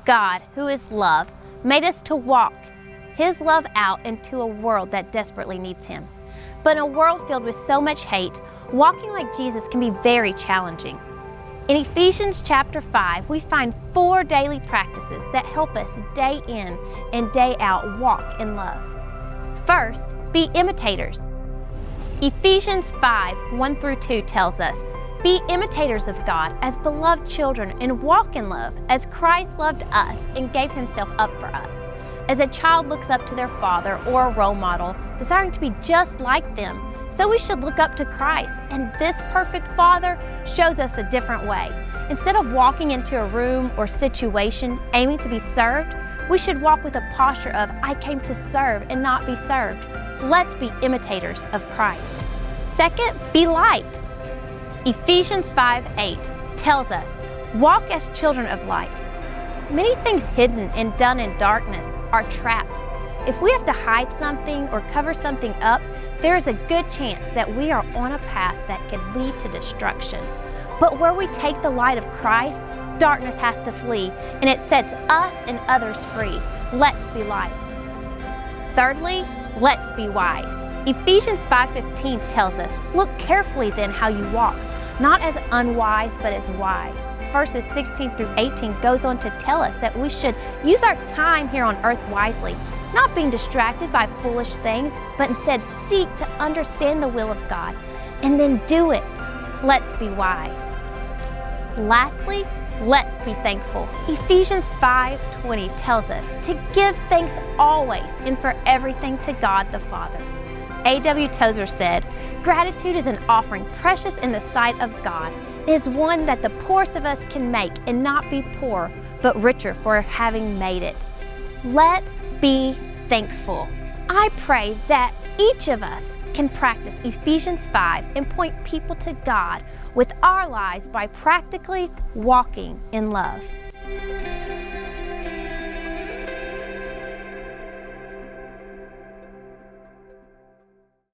God, who is love, made us to walk His love out into a world that desperately needs Him. But in a world filled with so much hate, walking like Jesus can be very challenging. In Ephesians chapter 5, we find 4 daily practices that help us day in and day out walk in love. First, be imitators. Ephesians 5:1-2 tells us, "Be imitators of God as beloved children and walk in love as Christ loved us and gave Himself up for us." As a child looks up to their father or a role model, desiring to be just like them, so we should look up to Christ, and this perfect Father shows us a different way. Instead of walking into a room or situation aiming to be served, we should walk with a posture of, "I came to serve and not be served." Let's be imitators of Christ. Second, be light. Ephesians 5:8 tells us, "Walk as children of light." Many things hidden and done in darkness are traps. If we have to hide something or cover something up, there is a good chance that we are on a path that could lead to destruction. But where we take the light of Christ, darkness has to flee, and it sets us and others free. Let's be light. Thirdly, let's be wise. Ephesians 5:15 tells us, "Look carefully then how you walk, not as unwise but as wise." Verses 16-18 goes on to tell us that we should use our time here on earth wisely, not being distracted by foolish things, but instead seek to understand the will of God and then do it. Let's be wise. Lastly, let's be thankful. Ephesians 5:20 tells us to give thanks always and for everything to God the Father. A.W. Tozer said, "Gratitude is an offering precious in the sight of God. It is one that the poorest of us can make and not be poor, but richer for having made it." Let's be thankful. I pray that each of us can practice Ephesians 5 and point people to God with our lives by practically walking in love.